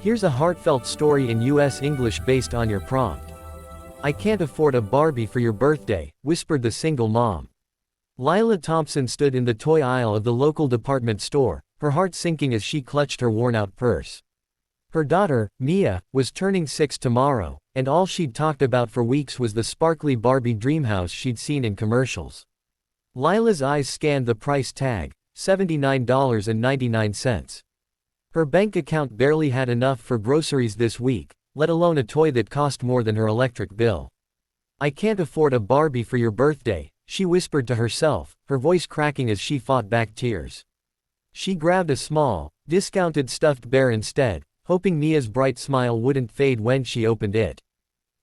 Here's a heartfelt story in US English based on your prompt. "I can't afford a Barbie for your birthday," whispered the single mom. Lila Thompson stood in the toy aisle of the local department store, her heart sinking as she clutched her worn-out purse. Her daughter, Mia, was turning 6 tomorrow, and all she'd talked about for weeks was the sparkly Barbie dreamhouse she'd seen in commercials. Lila's eyes scanned the price tag, $79.99. Her bank account barely had enough for groceries this week, let alone a toy that cost more than her electric bill. "I can't afford a Barbie for your birthday," she whispered to herself, her voice cracking as she fought back tears. She grabbed a small, discounted stuffed bear instead, hoping Mia's bright smile wouldn't fade when she opened it.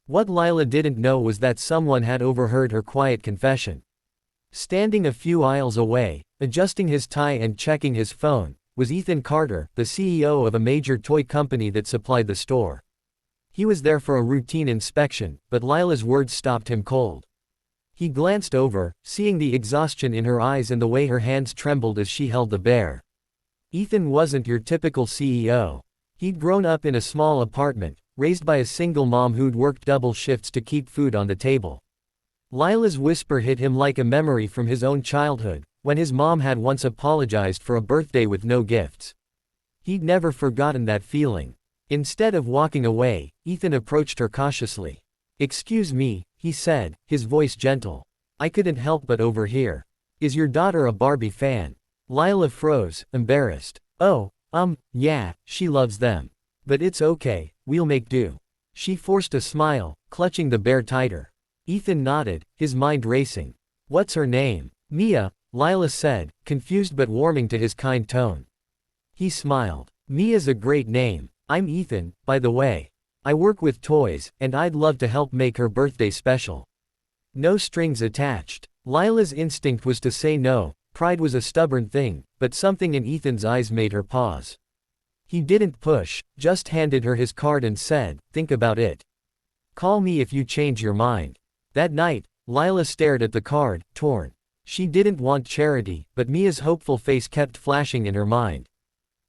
What Lila didn't know was that someone had overheard her quiet confession. Standing a few aisles away, adjusting his tie and checking his phone, was Ethan Carter, the CEO of a major toy company that supplied the store. He was there for a routine inspection, but Lila's words stopped him cold. He glanced over, seeing the exhaustion in her eyes and the way her hands trembled as she held the bear. Ethan wasn't your typical CEO. He'd grown up in a small apartment, raised by a single mom who'd worked double shifts to keep food on the table. Lila's whisper hit him like a memory from his own childhood, when his mom had once apologized for a birthday with no gifts. He'd never forgotten that feeling. Instead of walking away, Ethan approached her cautiously. "Excuse me," he said, his voice gentle. "I couldn't help but overhear. Is your daughter a Barbie fan?" Lila froze, embarrassed. "Oh, yeah, she loves them. But it's okay, we'll make do." She forced a smile, clutching the bear tighter. Ethan nodded, his mind racing. "What's her name?" "Mia," Lila said, confused but warming to his kind tone. He smiled. "Mia's a great name. I'm Ethan, by the way. I work with toys, and I'd love to help make her birthday special." No strings attached. Lila's instinct was to say no, pride was a stubborn thing, but something in Ethan's eyes made her pause. He didn't push, just handed her his card and said, "Think about it. Call me if you change your mind." That night, Lila stared at the card, torn. She didn't want charity, but Mia's hopeful face kept flashing in her mind.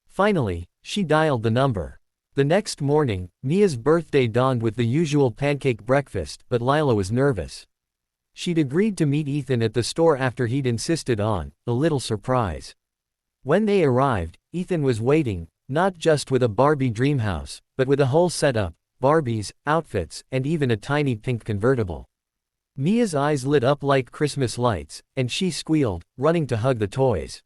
Finally, she dialed the number. The next morning, Mia's birthday dawned with the usual pancake breakfast, but Lila was nervous. She'd agreed to meet Ethan at the store after he'd insisted on a little surprise. When they arrived, Ethan was waiting, not just with a Barbie dreamhouse, but with a whole setup, Barbies, outfits, and even a tiny pink convertible. Mia's eyes lit up like Christmas lights, and she squealed, running to hug the toys.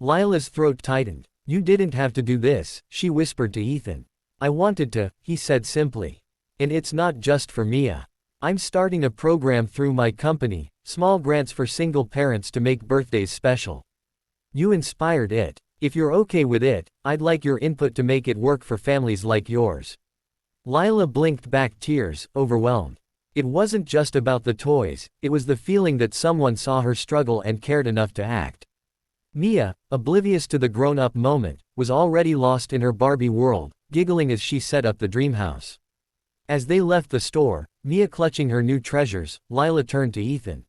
Lila's throat tightened. "You didn't have to do this," she whispered to Ethan. "I wanted to," he said simply. "And it's not just for Mia. I'm starting a program through my company, small grants for single parents to make birthdays special. You inspired it. If you're okay with it, I'd like your input to make it work for families like yours." Lila blinked back tears, overwhelmed. It wasn't just about the toys, it was the feeling that someone saw her struggle and cared enough to act. Mia, oblivious to the grown-up moment, was already lost in her Barbie world, giggling as she set up the dreamhouse. As they left the store, Mia clutching her new treasures, Lila turned to Ethan.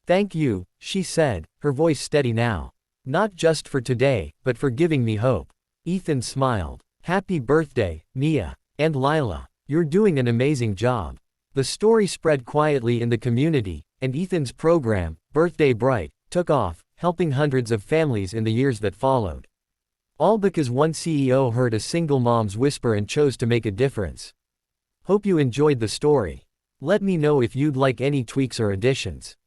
"Thank you," she said, her voice steady now. "Not just for today, but for giving me hope." Ethan smiled. "Happy birthday, Mia. And Lila. You're doing an amazing job." The story spread quietly in the community, and Ethan's program, Birthday Bright, took off, helping hundreds of families in the years that followed. All because one CEO heard a single mom's whisper and chose to make a difference. Hope you enjoyed the story. Let me know if you'd like any tweaks or additions.